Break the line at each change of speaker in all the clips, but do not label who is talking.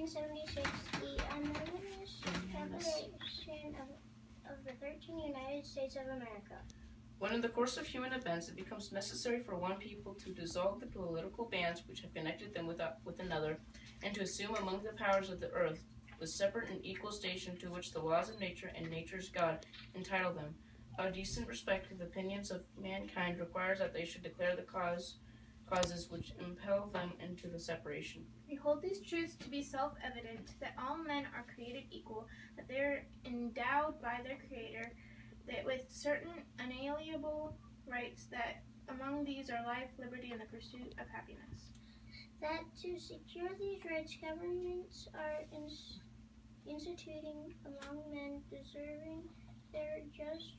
1776, the unanimous Declaration of the 13 United States of America.
When in the course of human events it becomes necessary for one people to dissolve the political bands which have connected them with another, and to assume among the powers of the earth the separate and equal station to which the laws of nature and nature's God entitle them, a decent respect to the opinions of mankind requires that they should declare the causes which impel them into the separation.
We hold these truths to be self-evident, that all men are created equal, that they are endowed by their Creator that with certain unalienable rights, that among these are life, liberty, and the pursuit of happiness.
That to secure these rights, governments are instituting among men deserving their just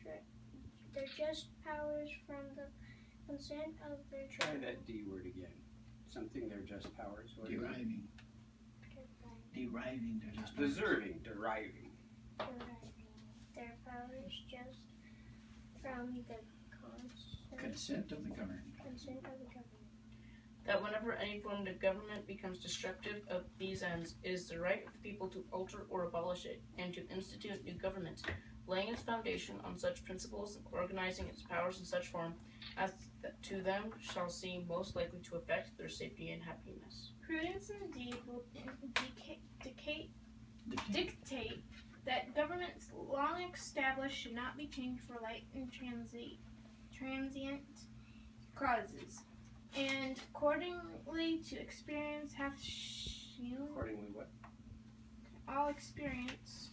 powers from the consent of their
Try
children.
that D word again. Something their just powers.
Deriving their just powers.
Deserving, deriving.
Their powers just from the
Consent of the governed.
consent of the government.
That whenever any form of government becomes destructive of these ends, it is the right of the people to alter or abolish it, and to institute new governments, laying its foundation on such principles and organizing its powers in such form as to them shall seem most likely to affect their safety and happiness.
Prudence indeed will dictate that governments long established should not be changed for light and transient causes, and accordingly to experience hath shewn.
Accordingly what?
All experience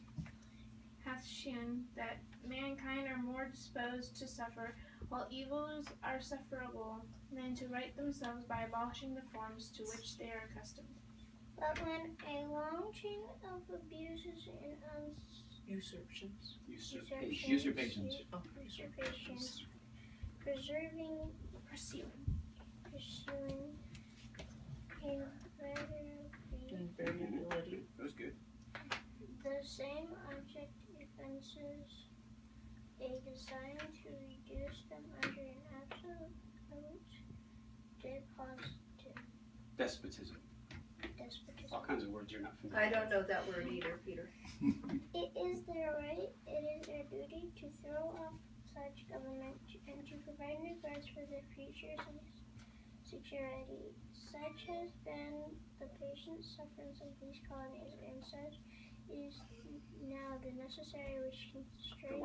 hath shewn that mankind are more disposed to suffer, while evils are sufferable, than to right themselves by abolishing the forms to which they are accustomed.
But when a long chain of abuses and
Usurpations.
Usurpations.
pursuing
Invariability.
That was good.
the same object evinces a design to reduce them under an absolute
Despotism. All kinds of words you're not familiar
I don't know that word either, Peter.
It is their right, it is their duty to throw off such government and to provide new guards for their future security. Such has been the patient sufferance of these colonies, and such is now the necessary which constrains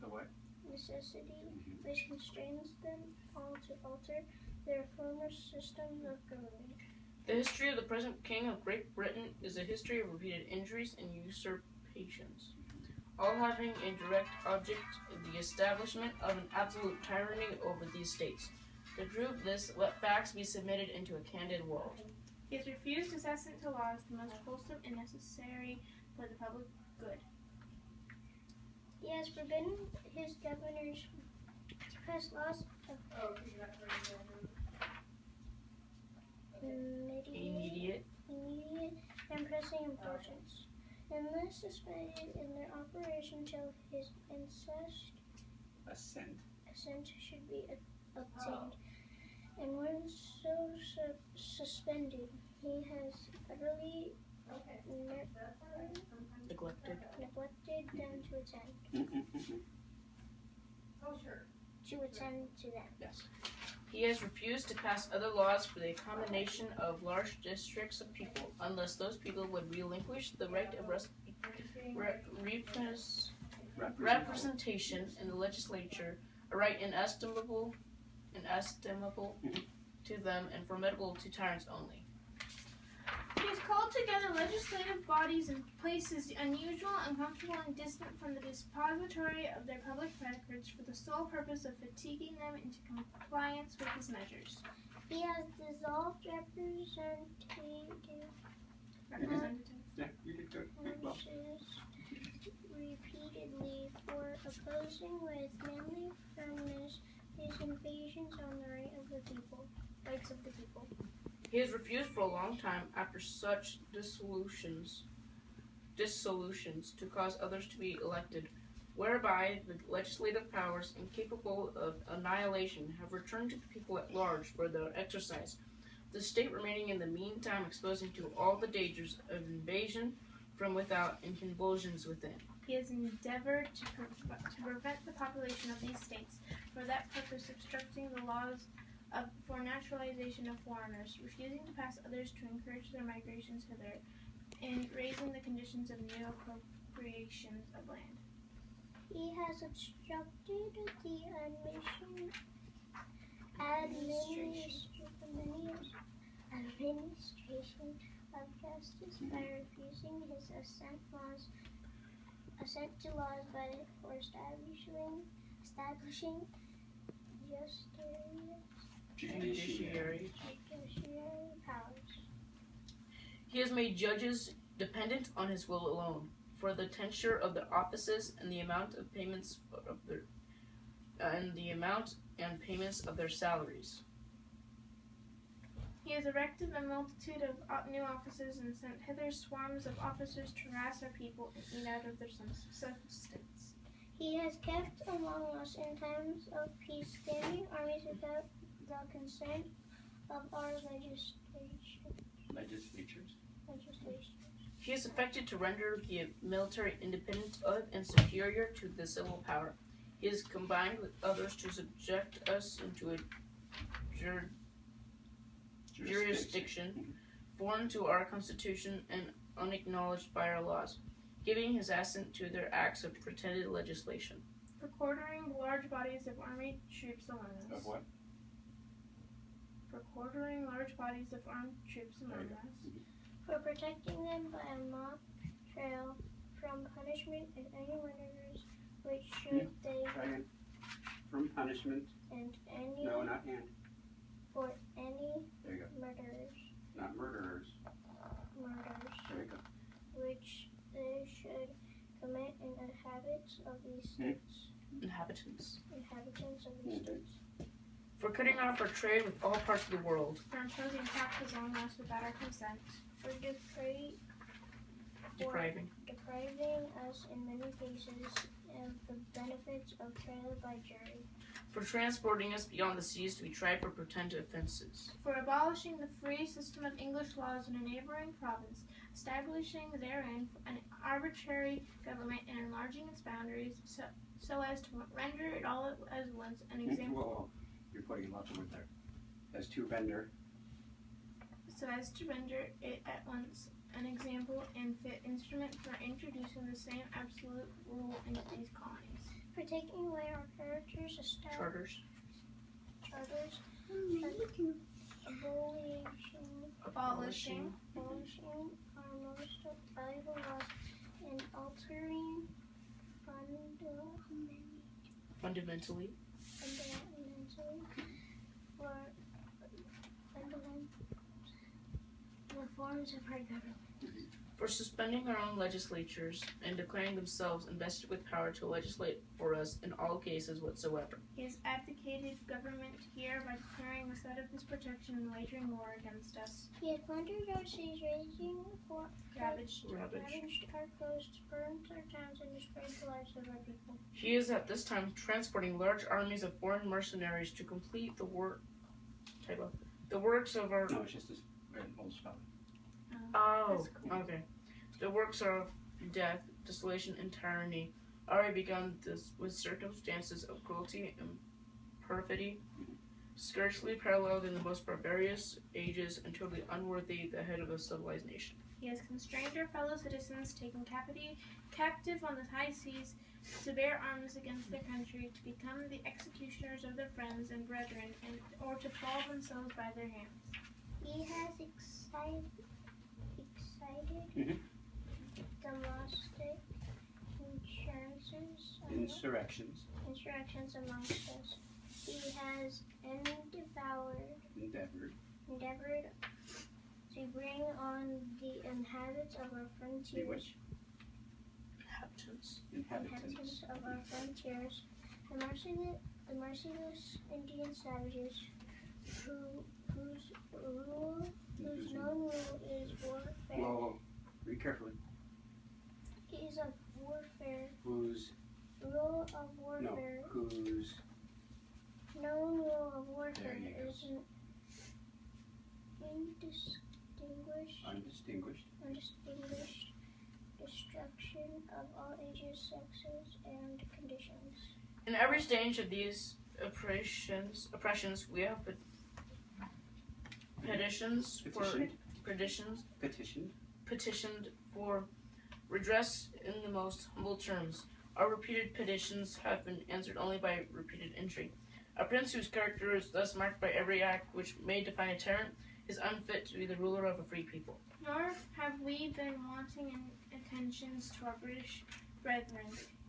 The what?
necessity which constrains them all to alter their former systems of government.
The history of the present King of Great Britain is a history of repeated injuries and usurpations, all having a direct object in the establishment of an absolute tyranny over these states. To prove this, let facts be submitted into a candid world.
He has refused to set into laws the most wholesome and necessary for the public good.
He has forbidden his governors to pass laws of immediate and pressing importance, unless suspended in their operation till his assent should be obtained. And when so suspended, he has utterly neglected them to attend to them.
Yes. He has refused to pass other laws for the accommodation of large districts of people, unless those people would relinquish the right of representation in the legislature, a right inestimable to them and formidable to tyrants only.
He has called together legislative bodies in places unusual, uncomfortable, and distant from the depository of their public records for the sole purpose of fatiguing them into compliance with his measures.
He has dissolved representative
Yeah, you did good. Well.
repeatedly for opposing with manly firmness his invasions on the rights of the people.
He has refused for a long time, after such dissolutions, to cause others to be elected, whereby the legislative powers, incapable of annihilation, have returned to the people at large for their exercise, the state remaining in the meantime exposed him to all the dangers of invasion from without and convulsions within.
He has endeavored to prevent the population of these states, for that purpose obstructing the laws for naturalization of foreigners, refusing to pass others to encourage their migrations hither, and raising the conditions of new appropriations of land.
He has obstructed the administration of justice by refusing his assent to laws for establishing
Judiciary.
judiciary powers.
He has made judges dependent on his will alone, for the tenure of the offices and the amount of payments of their payments of their salaries.
He has erected a multitude of new offices and sent hither swarms of officers to harass our people and eat out of their substance.
He has kept among us in times of peace standing armies without the consent of our
Legislatures.
legislation.
He is affected to render the military independent of and superior to the civil power. He is combined with others to subject us into a jurisdiction foreign to our Constitution and unacknowledged by our laws, giving his assent to their acts of pretended legislation.
For quartering large bodies of armed troops among us.
Of what?
For quartering large bodies of armed troops among us.
For protecting them by a mock trial from punishment and any murderers which should they
Try again. From punishment.
and any
No, not and.
for any
There you go.
murderers
Not murderers. There you go.
which they should commit in inhabitants of these states.
Inhabitants.
Inhabitants of these states.
For cutting off our trade with all parts of the world.
For imposing taxes on us without our consent.
For
Depriving.
depriving us in many cases of the benefits of trial by jury.
For transporting us beyond the seas to be tried for pretended offenses.
For abolishing the free system of English laws in a neighboring province, establishing therein an arbitrary government and enlarging its boundaries so as to render it all at once an example.
Whoa. You're putting lots of words there. As to render.
So as to render it at once an example and fit instrument for introducing the same absolute rule into these colonies.
For taking away our characters,
Charters.
charters,
Abolishing
our most valuable laws, and altering
Fundamentally.
the forms of our government.
For suspending our own legislatures and declaring themselves invested with power to legislate for us in all cases whatsoever.
He has abdicated government here by declaring us out of his protection and wagering war against us.
He has plundered our cities,
Ravaged
our coasts, burned our towns, and destroyed the lives of our people.
He is at this time transporting large armies of foreign mercenaries to complete the works of our...
No, it's just this old spelling.
Oh,
That's cool.
okay. The works of death, desolation, and tyranny already begun this with circumstances of cruelty and perfidy, scarcely paralleled in the most barbarous ages and totally unworthy the head of a civilized nation.
He has constrained our fellow citizens, taken captive on the high seas, to bear arms against their country, to become the executioners of their friends and brethren, or to fall themselves by their hands.
He has excited domestic insurrections amongst us. He has endeavored to bring on the inhabitants of our frontiers. Inhabitants of our frontiers, the merciless Indian savages, whose known rule is warfare.
Whoa. Read carefully.
Is of warfare.
Whose?
Rule of warfare.
No. Whose?
Known rule of warfare
There you go.
isn't. undistinguished destruction of all ages, sexes, and conditions.
In every stage of these oppressions, we have petitioned for redress in the most humble terms. Our repeated petitions have been answered only by repeated injury. A prince whose character is thus marked by every act which may define a tyrant is unfit to be the ruler of a free people.
Nor have we been wanting in attentions to our British brethren.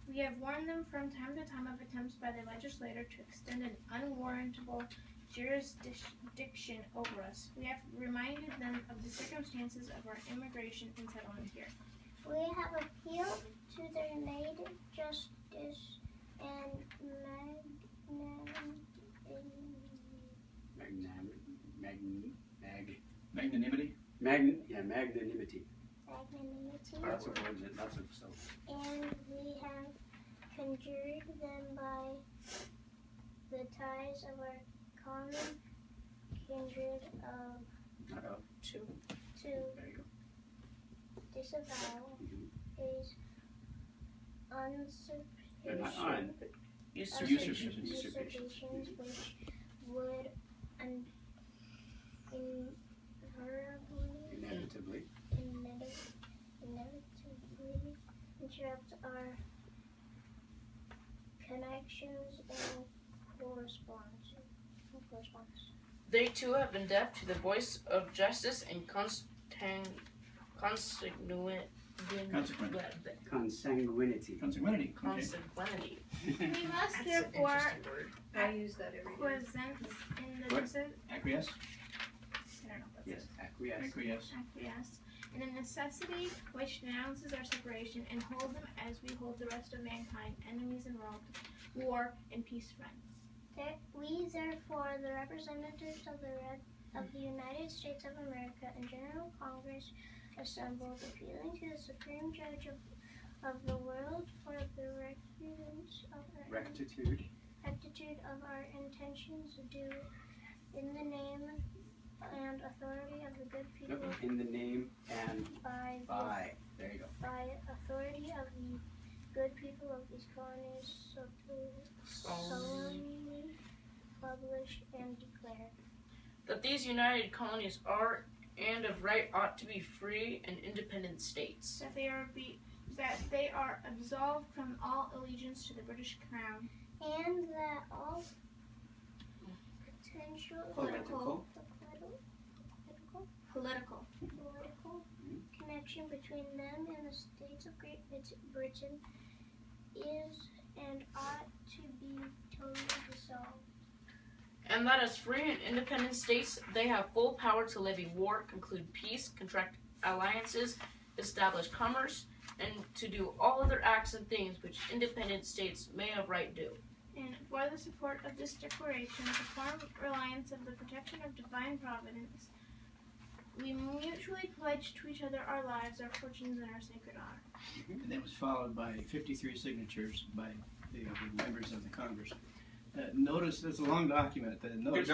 We have warned them from time to time of attempts by the legislature to extend an unwarrantable jurisdiction over us. We have reminded them of the circumstances of our immigration and settlement here.
We have appealed to their native justice and
Magnanimity.
Magnanimity.
magnanimity, and we have conjured them by the ties of our common kindred to disavow his usurpations which would inevitably interrupt our connections and correspondence.
They too have been deaf to the voice of justice and consanguinity.
Consanguinity.
Consanguinity.
We must
That's an
therefore
interesting word.
I use that every day.
present in the
Acquiesce.
I don't know what
Yes, acquiesce.
acquiesce in a necessity which denounces our separation and hold them as we hold the rest of mankind, enemies in war and peace friends.
We therefore, the representatives of the United States of America and General Congress assembled, appealing to the Supreme Judge of the world for the rectitude of our intentions due in the name and authority of the good people.
In the name and by. There you go.
By authority of the good people of these colonies, solemnly published and declared
that these united colonies are and of right ought to be free and independent states.
That they are absolved from all allegiance to the British Crown.
And that all potential political connection between them and the states of Great Britain is and ought to be totally dissolved.
And that as free and independent states, they have full power to levy war, conclude peace, contract alliances, establish commerce, and to do all other acts and things which independent states may of right do.
And for the support of this declaration, the firm reliance of the protection of divine providence, we mutually pledge to each other our lives, our fortunes, and our sacred honor.
And that was followed by 53 signatures by the members of the Congress. Notice, it's a long document. Notice